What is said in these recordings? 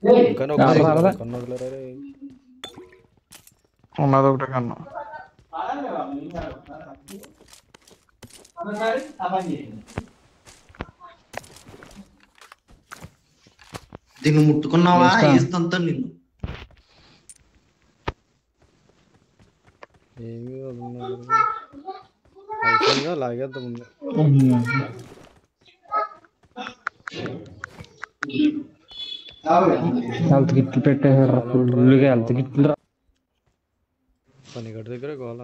ఇంకా కన్ను వదిలేరా ఉన్నది ఒకటే కన్నా. దీన్ని ముట్టుకున్నావా వేస్తంతా నిన్ను. ఏమి అయిపోయిందా లాగేద్దాం ముందు. హెల్త్ కిట్లు పెట్టేసారు ఫుల్గా. హెల్త్ కిట్లు పనిగడి దగ్గర గోల.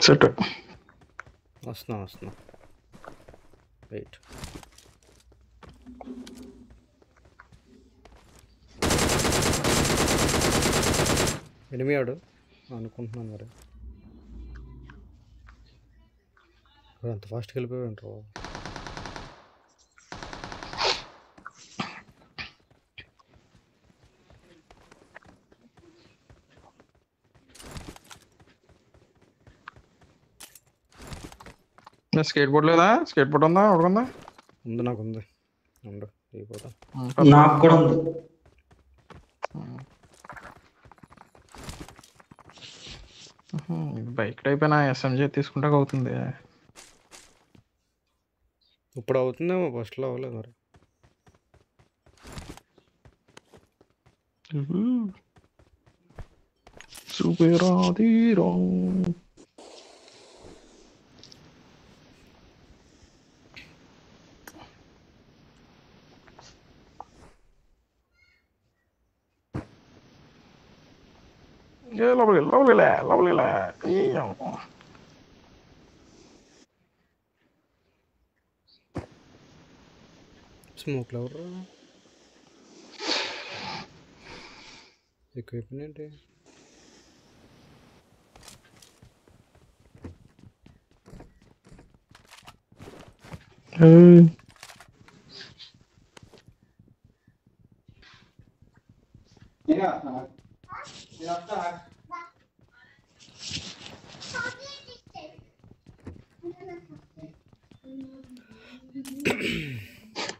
సెట్ వస్తున్నా వెయిట్. ఎనిమిది ఆడు అనుకుంటున్నాను. మరి అంత ఫాస్ట్కి వెళ్ళిపోయాడు. స్కేట్ బోర్డ్ లేదా? స్కేట్ బోర్డ్ ఉందా? ఒకటి ఉంది, నాకు ఉంది. ఉండు అయిపోతా. నాకు కూడా ఉంది. బైక్ టైప్ అయినా ఎస్ఎంజీ తీసుకుంటే అవుతుంది. ఇప్పుడు అవుతుందేమో, ఫస్ట్లో అవ్వలేదు మరి. Super lovely. Smoke lover equipment ఏంటి?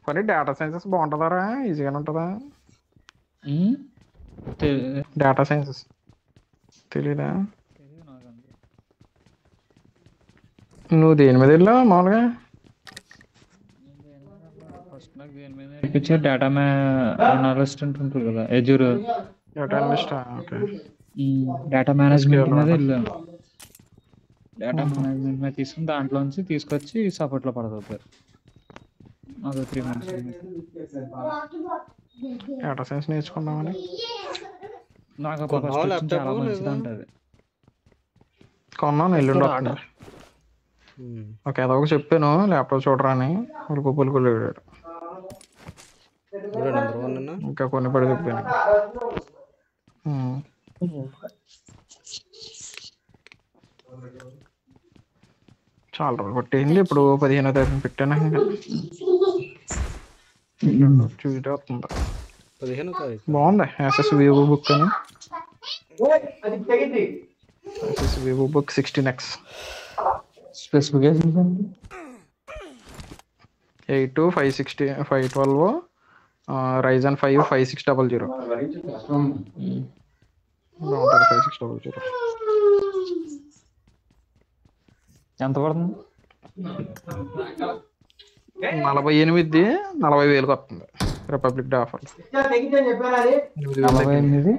మరి డేటా సైన్సెస్ బాగుంటుందారా? ఈజీగానే ఉంటుందా? డేటా సైన్సెస్ తెలీదా? నువ్వు దేని మీద వెళ్ళావు మామూలుగా? ఫస్ట్ నాకు దేని మీద నేర్పించారు? డేటా అనాలిస్ట్ ఉంటుంది కదా, Azure data analyst. Okay. Data management మీద వెళ్ళాను. డేటా మేనేజ్మెంట్ మీద తీసుకుని దాంట్లోంచి తీసుకొచ్చి సపోర్ట్లో పడుతుంది. అదే 3 months. డేటా సైన్స్ నేర్చుకుందామని నాకు చాలా మంచిది ఉంటుంది. కొన్నాను, ఎల్లుండి వస్తుంది. ఓకే, అదొక చెప్పాను ల్యాప్టాప్ చూడరా అని. పులుకులు ఇంకా కొన్ని పడి చెప్పాను. చాలా రోజులు పట్టింది. ఇప్పుడు 15వ తారీఖు పెట్టాను. ట్యూస్డే వస్తుంది. 15వ తారీఖు బాగుంది. యాసెస్ వివో బుక్ అని. Vivo book 16X. Specifications 8 560 512 Ryzen 5 5600. 5600 ఎంత పడుతుంది? 48 40,000కి వస్తుంది. రిపబ్లిక్ డే ఆఫర్ 48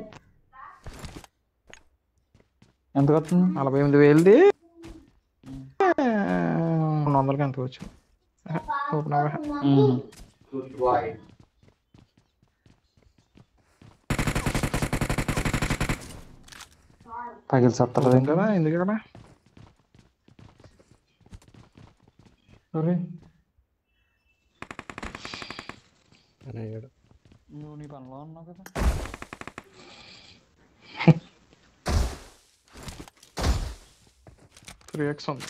ఎంత వస్తుంది? 48,000ది 200కి ఎంత వచ్చింది? పగిలి సత్తరు కదా ఎందుకు ఇక్కడ ఒరే అని అయ్యాడు. నువ్వు నీ పనిలో ఉన్నావు కదా. 3x ఉంది.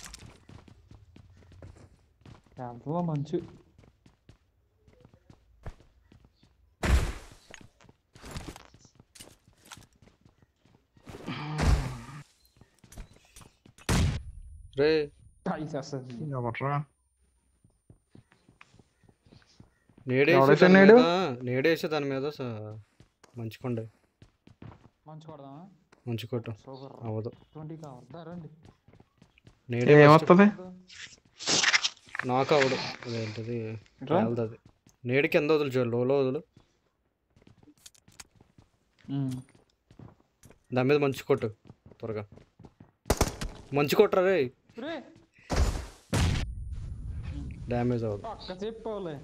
చాలా మంచి రే చేస్తుంది. ఎవర్రా నేడేసి ఎవడేసాడు దాని నేడు? మీద నేడేసి దాని మీద మంచుకోండి. మంచి కొడదామా? మంచు కొట్టు సూపర్. అవ్వదు. 20 కావద్దా రండి. నేడే ఏమొస్తుంది? నాకు అవడు. అదేంటిది అది నేడు కింద వదులు చూడు, లోలో వదులు. దాని మీద మంచు కొట్టు త్వరగా. మంచు కొట్టరా రే. డ్యామేజ్ అవ్వదు. చెప్పలే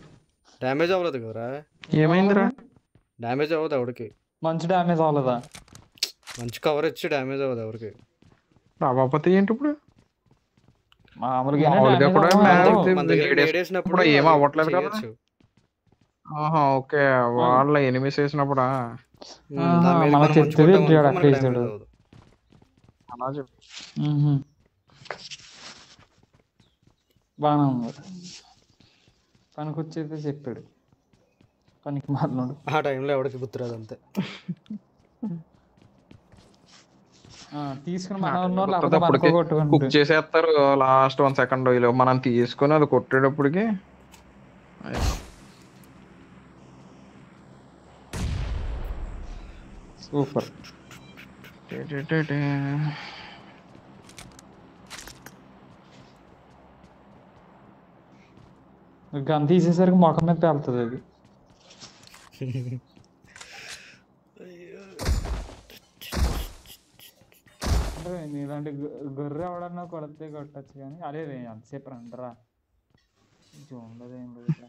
డ్యామేజ్ అవ్వలేదు కదరా. ఏమైందిరా? డ్యామేజ్ అవ్వదు ఎవరికి. మంచి డ్యామేజ్ అవ్వలేదా? మంచి కవర్ ఇచ్చి డ్యామేజ్ అవ్వదు ఎవరికి. రాబాపతి ఏంటి ఇప్పుడు? మామూలుగా మామూలుగా కూడా మ్యాజిక్ మన దగ్గర నేడేసినప్పుడు నేడేసినప్పుడు ఏం అవ్వట్లేదు కదా? చేయొచ్చు. ఆహా ఓకే, వాళ్ళ ఎనిమిస్ వేసినప్పుడా? దాని మీద మనకి మనం మంచు చెప్తే కొట్టామనుకో వీడు మనకి అక్కడ డ్యామేజ్ వేసాడు. అవ్వదు. అలా చెప్పు. బాగానే ఉంది. పనికి వచ్చేది చెప్పాడు. పనికి మాట్లాడు. ఆ టైంలో ఎవరికి గుర్తురాదు అంతే. తీసుకుని మన ఉన్న గుర్తుంది అప్పటికి. కుక్ చేసేస్తారు లాస్ట్ 1 సెకండ్ ఇలా మనం తీసుకుని అది కొట్టేటప్పటికి. సూపర్. గన్ తీసేసరికి మొఖం మీద పేలుతుంది అది. అంటే నీలాంటి గొర్రె ఎవడన్నా కొడితే కొట్టచ్చు కానీ అదే అంతసేపు రండరా. ఉండదు ఏం లేదు ఇట్లా.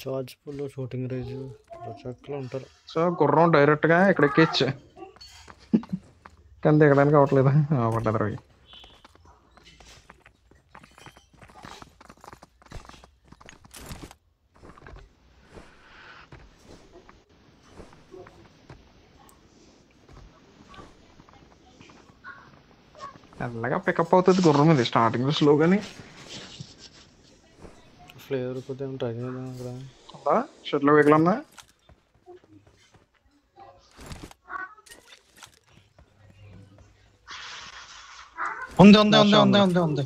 చార్జ్ ఫుల్ షూటింగ్ రేంజ్ చక్కలో ఉంటారు. సో గుర్రం డైరెక్ట్ గా ఇక్కడ ఎక్కిచ్చు కానీ దిగడానికి అవ్వట్లేదా? అవ్వట్లేదు రవి. మెల్లగా పికప్ అవుతుంది గుర్రం ఇది స్టార్టింగ్ లో స్లో గానీ. ఫ్లేవర్ కొద్దిగా ట్రై చేద్దాం అక్కడ. షెడ్లో వెహికల్ ఉందా? ఉంది ఉంది ఉంది ఉంది ఉంది ఉంది.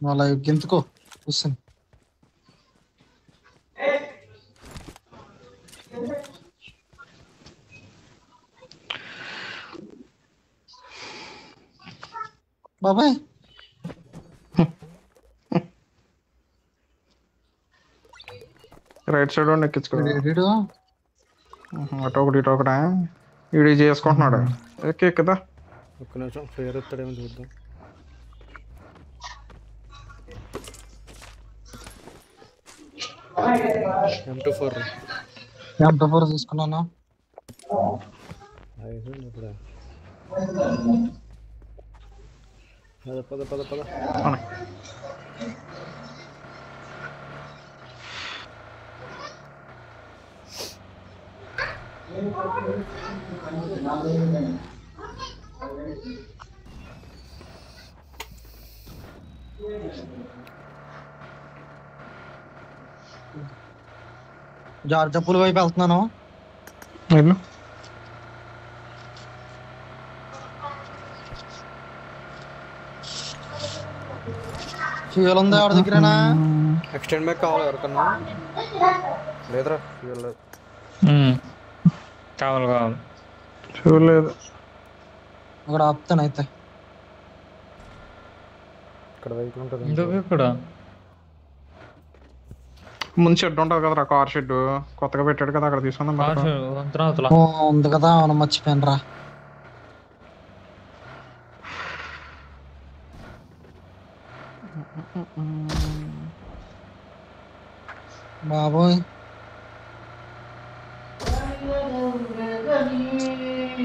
మళ్ళీ గెంతుకో కూర్చొని. బాబాయ్ రైట్ సైడ్ వాడిని ఎక్కించుకో. వీడు అటు ఒకటి ఇటు ఒకటా వీడి చేసుకుంటున్నాడు. ఎక్కుదా ఒక్క నిమిషం ఫ్లేవర్ ఎత్తాడేమో చూద్దాం. M24 M24 తీసుకున్నాను. ఇప్పుడు పద పద పద పద. జార్జా పూల్ వైపు వెళ్తున్నాను. ఫ్యూయల్ ఉందా ఎవరి దగ్గరనా? ఎక్స్టెండ్ బ్యాక్ కావాలి ఎవరికన్నా? లేదురా ఫ్యూయల్ లేదు. కావాలి కావాలి. ఫ్యూయల్ లేదు. అక్కడ ఆపుతాను అయితే. ఇక్కడ వెహికల్ ఉంటుంది. ఎందుకు ఇక్కడ ముందు షెడ్ ఉంటుంది కదరా, కార్ షెడ్ కొత్తగా పెట్టాడు కదా, అక్కడ తీసుకుందాం. ఉంది కదా, అవును మర్చిపోయాను రా. బాబోయ్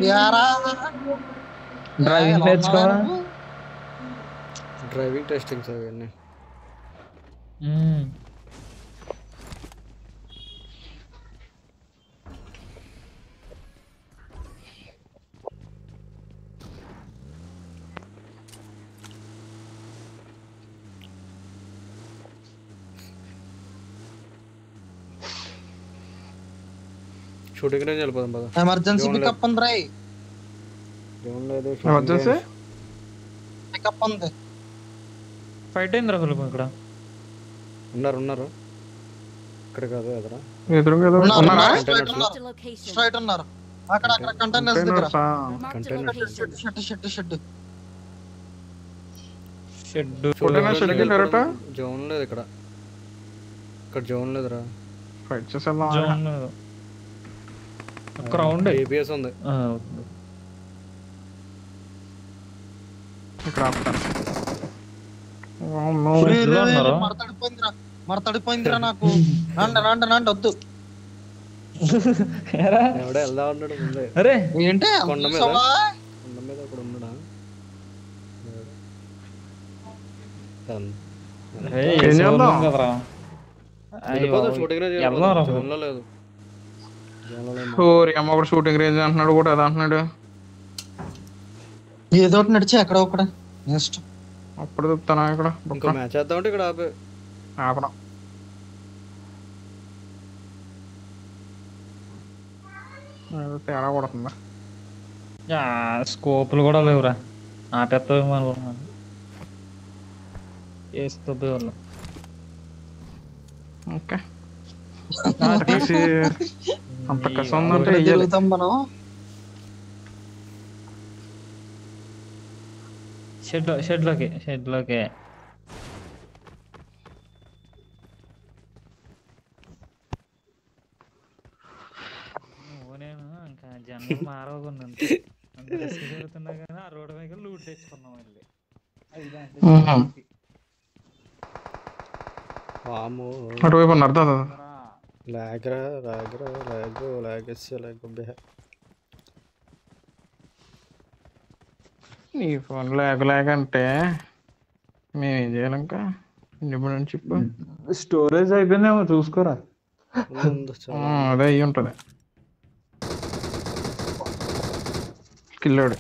యారా డ్రైవింగ్ ఎలా ఉన్నావే నేర్చుకోవా? నువ్వు? డ్రైవింగ్ టెస్టింగ్స్ అవన్నీ. షూటింగ్ రేంజ్ వెళ్ళిపోదాం పద. ఎమర్జెన్సీ జోన్ పికప్ ఉంది రాయ్. జోన్ లేదు, వచ్చేసి పికప్ ఉంది. ఫైట్ అయింది రా ఫిలిం ఇక్కడ. ఉన్నారు ఇక్కడ కాదు ఎదురా. ఎదురుగా ఏదో ఉన్నారు, ఉన్నారా? ఉన్నారు. Containers లో. Marked a location. స్ట్రైట్ ఉన్నారు. అక్కడ కంటైనర్స్ దగ్గర. Containers ఆ? Marked a Containers. location. Shed shed Containers షెడ్కి వెళ్ళారట? జోన్ లేదు ఇక్కడ. ఇక్కడ జోన్ లేదురా. ఫైట్ చేసి వెళ్దాం. జోన్ ఒక రౌండ్ ఏబిఎస్ ఉంది. ఇక్కడ ఆపుతాను. ఇందులో ఉన్నారా? మరతడిపోయిందిరా నాకు. రండి వద్దు. ఎవడో వెళ్దా ఉన్నాడు ముందే. అరే ఏంటి కొండ మీద. చూసావా? కొండ మీద అక్కడ ఉన్నాడా? ఏం చేద్దాం? కదరా వెళ్ళిపోదాం, షూటింగ్ రేంజ్ వెళ్దాం వెళ్ళిపోదాం. రా. జోన్లో లేదు. జోన్లో లేదు. ఓరి అమ్మ ఒకటి షూటింగ్ రేంజ్ అంటున్నాడు కూడా అది అంటున్నాడు. ఏదో ఒకటి నడిచి ఎక్కడ ఒకటి నెక్స్ట్ అప్పుడు చెప్తాను ఇక్కడ ఇంకో మ్యాచ్ చేద్దామంటే ఇక్కడ ఆపే. ఆపడం. ఏదో తేడా కొడుతుందా? స్కోపులు కూడా లేవురా. ఆపేస్తావేమో అనుకున్నాను. వేస్తుంది వాళ్ళు. ఓకే తీసి అంత కష్టం ఉందంటే వెయ్యాలి. తిరుగుతాం మనం. షెడ్లోకి నేను ఇంకా జనం మారవకున్నాను. అంత రిస్క్ జరుగుతున్నా కానీ ఆ రోడ్డు మీద లూట్ తెచ్చుకున్నాం వెళ్ళి. వాము అటువైపు ఉన్నారు దాదా. లాగరా లాగేసి నీ ఫోన్ లేక అంటే మేమేం చేయాలి ఇంకా? ఇండిపెండెంట్ చిప్ స్టోరేజ్ అయిపోయిందేమో చూసుకోరా. అదే అయ్యి ఉంటుంది. కిల్లాడు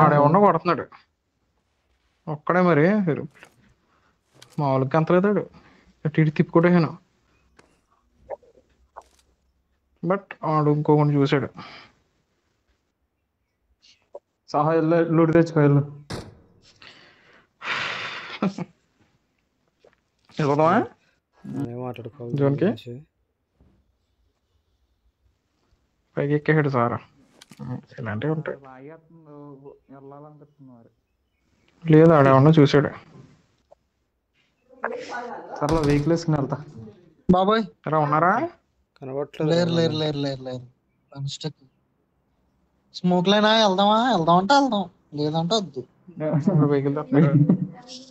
ఆడేమన్నా కొడుతున్నాడు ఒక్కడే. మరి మామూలుగా అంతలేదాడు. అటు ఇటు తిప్పుకోవడం. బట్ ఆడు ఇంకొకటి చూసాడు. సహా లూట్ తెచ్చుకోవాలి. మాట్లాడుకోవాలి. జోన్కి పైకి ఎక్కేసాడు సారా. ఇలాంటివి ఉంటాయి. లేదు ఆడేమన్నా చూసాడు. సర్లే వెహికల్ వేసుకుని వెళ్తా. బాబాయ్ ఎలా ఉన్నారా? కనబడట్లేదు. లేరు స్మోక్ లైనా వెళ్దామంటే వెళ్దాం, లేదంటే వద్దు.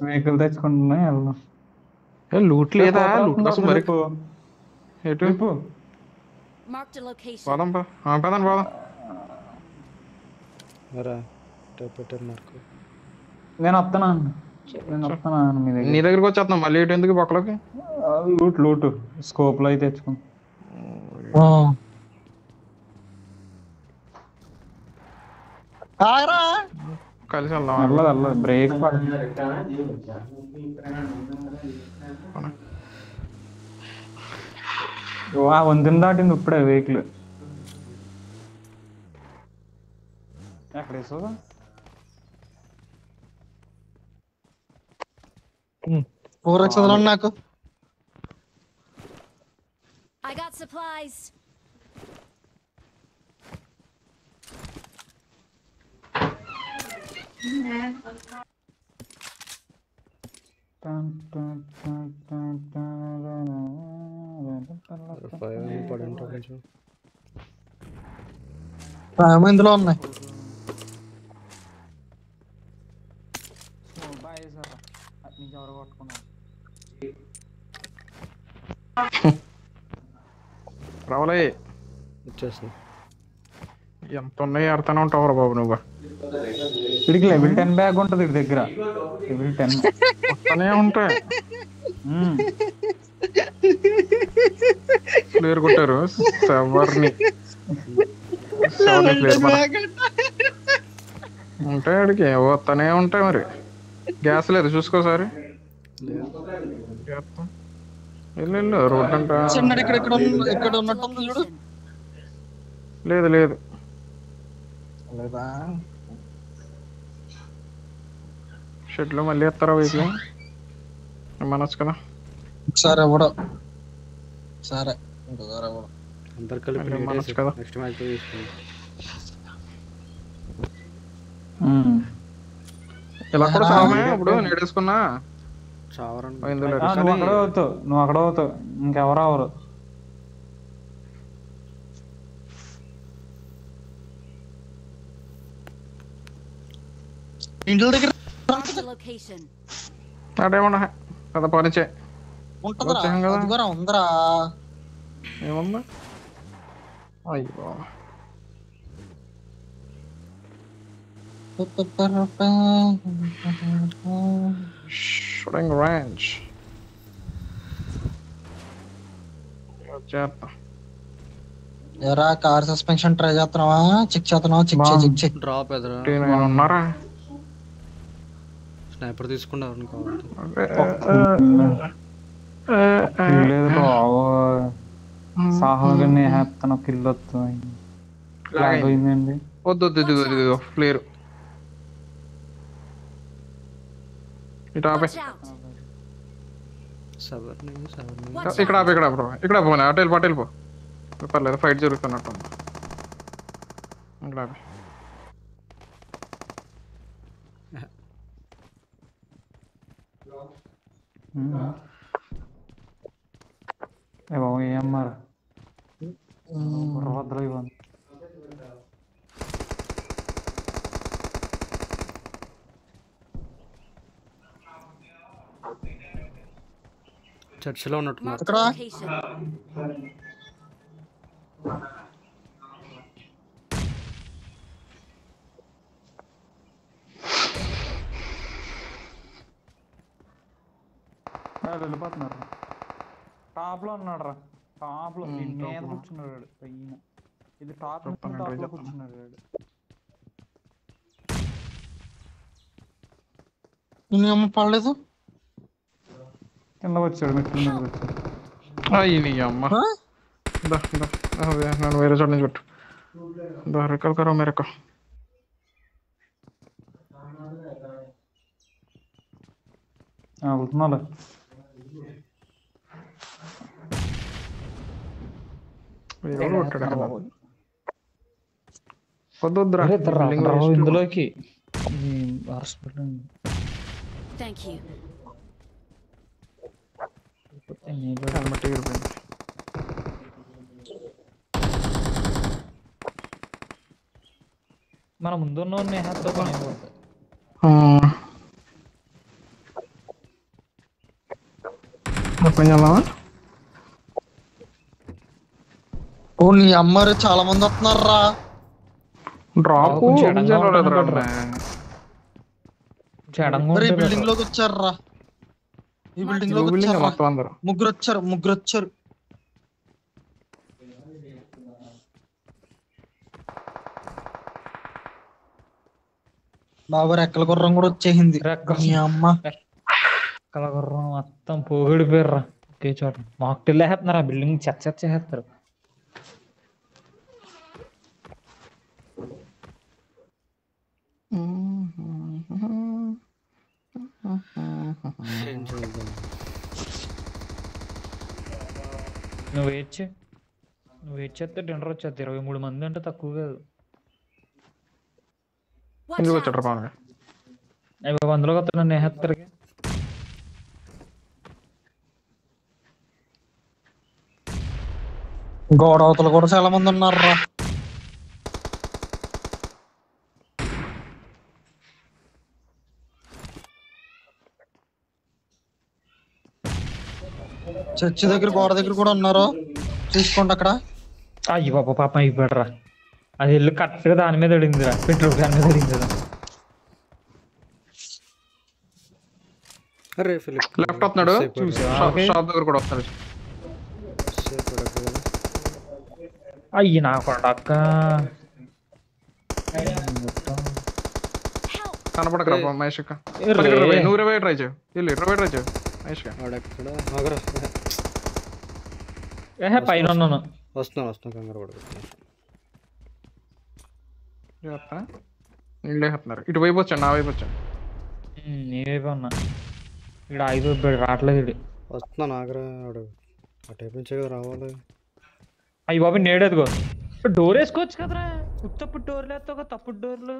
వెహికల్ తెచ్చుకుంటున్నా వెళ్దాం. లూట్ లేదా? లూట్ కోసం మరి ఎటు Marked a location. పోదాం పదండి పోదాం. పెట్టారు మార్కు. నేను వస్తున్నాను మీ దగ్గర. నీ దగ్గరికి వచ్చేస్తున్నాం మళ్ళీ. ఇటు ఎందుకు పక్కలోకి? లూట్ స్కోప్ లో అయితే తెచ్చుకున్నాం. కలిసి వెళ్దాం. అల్ల బ్రేక్ వంతుని దాటింది ఇప్పుడే వెహికల్. ఎక్కడ వేసావా? 4x నాకు. I got supplies. కొంచెం ఇందులో ఉన్నాయి. రావాలే. వచ్చేసి ఎంత ఉన్నాయి ఆడుతూనే ఉంటావు బాబు నువ్వు. వీడికి లెవెల్ 10 బ్యాగ్ ఉంటుంది వీడి దగ్గర. లెవెల్ 10 వస్తూనే ఉంటాయి. ప్లేయర్ కొట్టారు సెవర్ని ప్లేయర్ ఉంటాయి ఆడికి వస్తూనే ఉంటాయి. మరి గ్యాస్ లేదు చూసుకోసారి. వెళ్ళు రోడ్ అంట. ఇక్కడ ఉన్నట్టుంది చూడు. లేదు లేదు లేదా షెడ్ లో మళ్ళీ ఎత్తారా వెహికల్ మనసు కదా. సరే కూడా సరే ఇంకోసారి కూడా అందరు కలిపి మళ్ళీ మనసు కదా. నెక్స్ట్ మ్యాచ్ తీసుకుంటాం. ఇలా కూడా సామే ఇప్పుడు నేడేసుకున్నా చావరండి. నువ్వు అక్కడ అవుతావు ఇంకెవరు అవరు. ఇంటి దగ్గర Marked a location. అదేమన్నా కదా పనిచే ఉంటుందిరా. వచ్చాం కదా. అదిగోరా ఉందరా. ఏమన్నా అయ్యో షూటింగ్ రేంజ్ చేస్తా. ఎరా కార్ సస్పెన్షన్ ట్రై చేస్తున్నావా? చెక్ చేస్తున్నావా? చెక్ చేయి. డ్రాప్ ఎదురా ఉన్నారా? స్నైపర్ తీసుకున్నారు కావాలి. లేదు బాబు సాహోగానే హ్యాప్తన కిల్ వస్తుంది. పోయిందండి. వద్దు ఇదిగో ప్లేయర్ ఇటు ఆపే. Watch out. ఇక్కడ ఆపే ఇక్కడ పోనీ అటు వెళ్ళిపో. పర్లేదు ఫైట్ జరుగుతున్నట్టు. ఇక్కడ ఆపే. బాబు ఏమన్నారు బుర్రవద్దలు ఇవ్వండి. చర్చిలో ఉన్నట్టున్నారు. Marked a location. వెళ్ళిపోతున్నారు. టాప్ లో ఉన్నాడు రా. టాప్ లో మీద కూర్చున్నాడు పైన. ఇది టాప్ లో కూర్చున్నాడు. నేను పడలేదు. కింద వచ్చాడు మెట్ల మీద వచ్చాడు. అయ్యి నీ అమ్మ నన్ను వేరే చోట నుంచి కొట్టు. రెక్కలు కరో మేరక అవుతున్నాలే. ఇందులోకి Thank you. మన ముందున్న నేహతో ఓ నీ అమ్మారు చాలా మంది వస్తున్నారా. డ్రాప్ ఈ బిల్డింగ్ లోకి వచ్చారా. ఈ బిల్డింగ్ లోకి వచ్చారు. ముగ్గురు వచ్చారు. బాబు రెక్కల గుర్రం కూడా వచ్చేసింది. మీ అమ్మ రెక్కల గుర్రం మొత్తం పోగిడిపోయారా ఒకే చోట. మాకు తెల్లేస్తున్నారు. ఆ బిల్డింగ్ చేస్తారు. నువ్వు వెయిట్ చేస్తే డిన్నర్ వచ్చేది. 23 మంది అంటే తక్కువ కాదు. Watch out. అందులో వస్తున్నా నేహత్తరికి. గోడ అవతల కూడా చాలా మంది ఉన్నారా. చర్చి దగ్గర గోడ దగ్గర కూడా ఉన్నారు. చూసుకోండి అక్కడ. అయ్యి బాబా పాపం అయిపోయాడరా. అది వెళ్ళి కరెక్ట్గా దాని మీద పడిందిరా, పెట్రోల్ దాని మీద పడింది కదా. అరే ఫిలిప్ లెఫ్ట్ వస్తున్నాడు, షాప్ దగ్గర కూడా వస్తాడు. అయ్యి నా కొడక. కనపడకరా మహేష్. నువ్వు 20 ట్రై చేయవు, 20 ట్రై చేయవు మహేష్. ఆడెక్కడ ఆగరా పైన ఉన్నాను. వస్తున్నా కంగారు పడుతున్నాను. నీళ్ళు వేస్తున్నారు, ఇటు వైపు వచ్చాను, నా వైపు వచ్చాను. నేవైపు ఉన్నా. ఇక్కడ 5 రావట్లేదు ఇది. వస్తున్నా ఆగరా. ఆడు ఆ టైప్ నుంచే కదా రావాలి. అయ్యి బాబు నేడేదిగో డోర్ వేసుకోవచ్చు కదరా. తప్పుడు డోర్లు వేస్తావు కదా, తప్పుడు డోర్లు.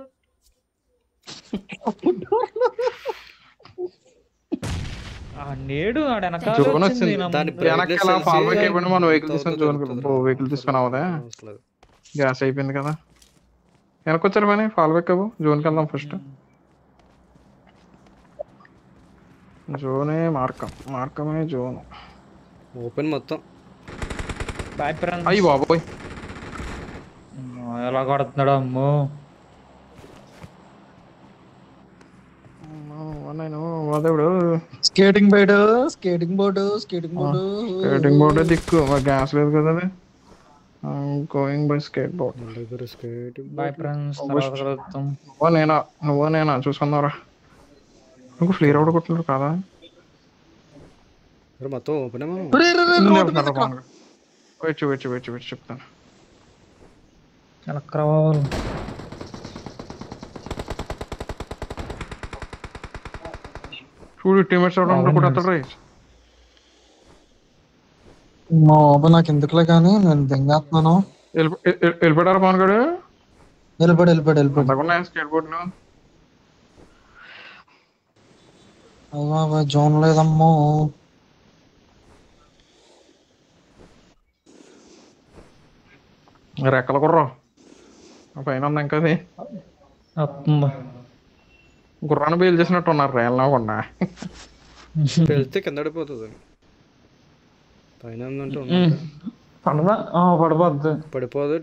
ఆ నేడు ఆడ జోన్ వచ్చింది, మనం వెహికల్ తీసుకొని వెహికల్ తీసుకొని అవదా, గ్యాస్ అయిపోయింది కదా. వెనకొచ్చారు పని ఫాల్ బ్యాక్ అవ్వు, జోన్కి వెళ్దాం ఫస్ట్. జోనే మార్కమే జోన్ ఓపెన్ మొత్తం. అయ్యి బాబోయ్ ఎలా కొడుతున్నాడు అమ్మో. నేను వాదేవుడు స్కేటింగ్ బోర్డు స్కేటింగ్ బోర్డు దిక్కు, మరి గ్యాస్ లేదు కదా. అది going by skate board. Boy friends. నువ్వు నేనా చూసుకున్నారా. నువ్వు ఫ్లేర్ అవుట్ కొట్టున్నారు కదా. మొత్తం ఓపెన్ వెయిట్ చెప్తాను. చూడు టీమేట్స్ నాకు ఎందుకులే కానీ నేను దింగేస్తున్నాను. వెళ్ళిపోయారు పవన్ గారు. వెళ్ళిపోయాడు స్కేట్ బోర్డ్ జోన్ లేదమ్మో. రెక్కల కుర్రా పైన ఉంది ఇంకా. అది గుర్రాన్ని బేలు చేసినట్టు ఉన్నారు రేళ్ళకుండా. వెళ్తే కింద పడిపోతుంది. పైన పడిపోద్ది.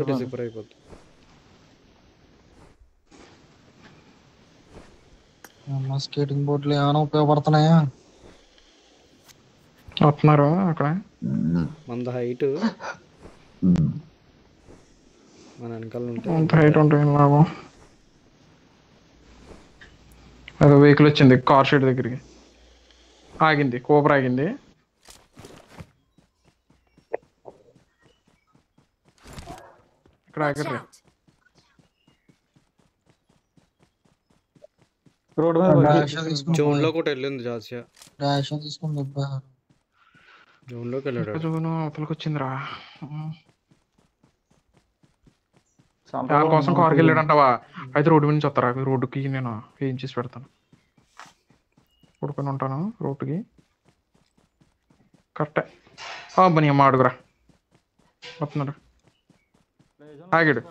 డిసిపర్ అయిపోతుంది. స్కేటింగ్ బోర్డులు ఏమైనా ఉపయోగపడుతున్నాయా? వస్తున్నారు అక్కడ. మన హైట్ మన వెనకాల హైట్ ఉంటుంది లాభం. అదే వెహికల్ వచ్చింది కార్ షెడ్ దగ్గరికి, ఆగింది. కోబ్రా ఆగింది. ఇక్కడ ఆగర్రీ. రోడ్ జోన్ లో కూడా వెళ్ళింది జాసియా. తీసుకుంది జోన్ లోకి వెళ్ళాడు. జోన్ అవతలకి వచ్చిందిరా. దానికోసం కార్కి వెళ్ళాడంటావా? అయితే రోడ్డు నుంచి వస్తారా? రోడ్డుకి నేను ఏం చేసి పెడతాను, కొడుకొని ఉంటాను రోడ్డుకి. కరెక్టే. బని అమ్మ అడుగురా. వస్తున్నాడు, ఆగాడు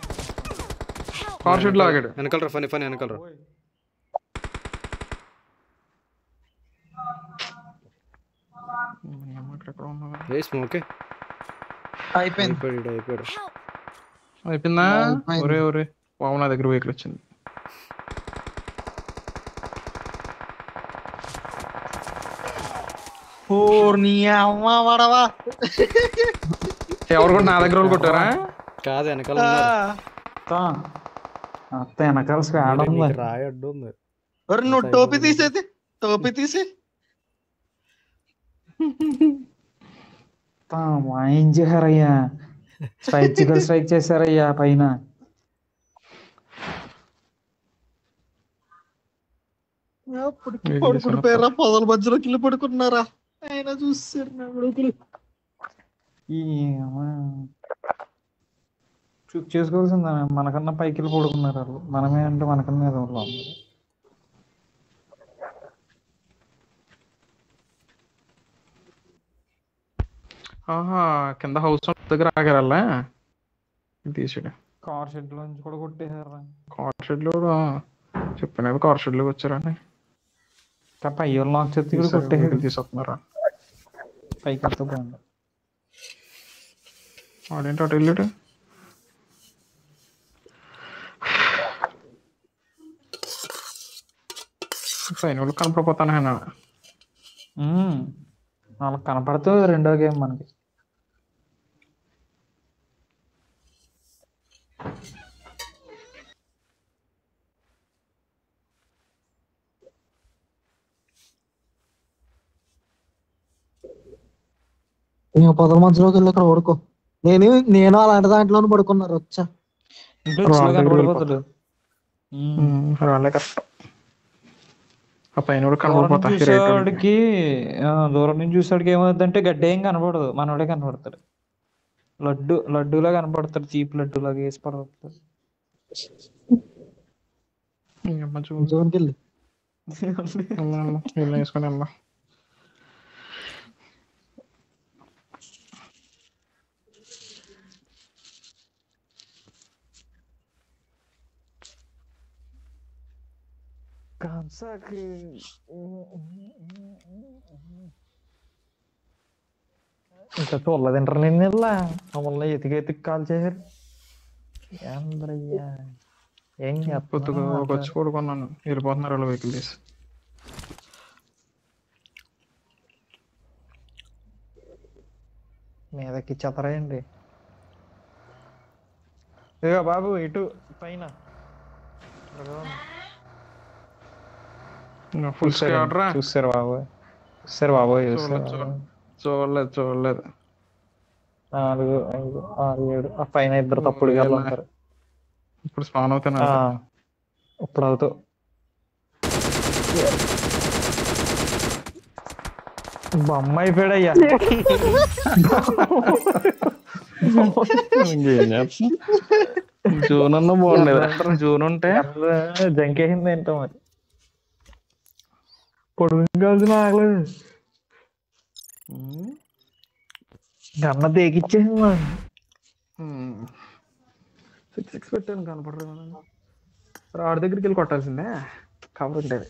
కార్ షెడ్ లో ఆగాడు. వెనకాలరా ఫనీ వెనకాలరా. అయిపోయిందా? ఒరే బాబు నా దగ్గర వెహికల్ వచ్చింది. ఎవరు కూడా నా దగ్గర వాళ్ళు కొట్టారా? కాదు వెనకాల రాయి అడ్డు ఉంది. నువ్వు టోపీ తీసి ఏం చేశారయ్యా? స్ట్రైక్ చేశారయ్యా పైన. పడుకుంటుపోయారా? పొదల మధ్యలోకి వెళ్ళి పడుకున్నారా? ఆయన చూసారు నా కొడుకులు. చూక్ చేసుకోవాల్సిందా? మనకన్నా పైకి వెళ్ళి పడుకున్నారు వాళ్ళు. మనమే అంటే మనకన్నా మీద ఉన్నాం. కింద హౌస్ దగ్గర ఆగారల్లా తీసాడు. కార్ షెడ్ లో నుంచి కూడా కొట్టేశారా? కార్ షెడ్ లో చెప్పినది, కార్ షెడ్ లోకి వచ్చారని. అయ్యోళ్ళు నాకు చెత్త కూడా కొట్టేసాడు. తీసుకున్నారా? పైకి వెళ్తా బాగుంది. వాడేంటి అటు వెళ్ళాడు. పైన వాళ్ళు కనపడిపోతాను ఆయన. వాళ్ళకి కనపడుతుంది రెండో గేమ్ మనకి. నువ్వు పొదల మధ్యలోకి వెళ్ళి అక్కడ పడుకో. నేను అలాంటి దాంట్లోనే పడుకున్నారు వచ్చా. కనపడిపోతాడు. వాళ్ళే కష్టం. ఆ పైన వాళ్ళు దూరం నుంచి కనపడిపోతా. చూసేవాడికి దూరం నుంచి చూసేవాడికి ఏమవుతుందంటే గడ్డ ఏం కనపడదు, మనోడే కనపడతాడు. లడ్డూలా కనపడతాడు, చీప్ లడ్డూలాగా వేసి పడతాడు. జోన్కి వెళ్ళి వేసుకొని వెళ్దాం. ఇంకా చూడలేదంటారు నేను ఇలా మమ్మల్ని ఎతికి కాల్ చేశారు. ఏంద్రయ్యా ఏం పొద్దుగా వచ్చి పడుకున్నాను. వెళ్ళిపోతున్నారు వాళ్ళు వెహికల్ తీసి. మీదకి చెతరాయండి. ఇక బాబు ఇటు పైన ఫుల్ స్క్వాడ్ రా. చూస్తారు బాబు, చూస్తారు బాబు, చూడలేదు. 4, 5, 6, 7 ఆ పైన ఇద్దరు తప్పుడు గాళ్ళు ఉంటారు. ఇప్పుడు స్పాన్ అవుతాను. ఇప్పుడు అవుతావు. బొమ్మ అయిపోయాడయ్యా. జూన్ అన్న బాగుండేది. జూన్ ఉంటే జంకేసింది ఏంటో మరి. పొడుగు కాల్సిన ఆగలేదు, గన్న దేకిచ్చేసింది మరి. 6 పెట్టాను కనపడరు. రాడ్ దగ్గరికి వెళ్ళి కొట్టాల్సిందే, కవర్ ఉండేది.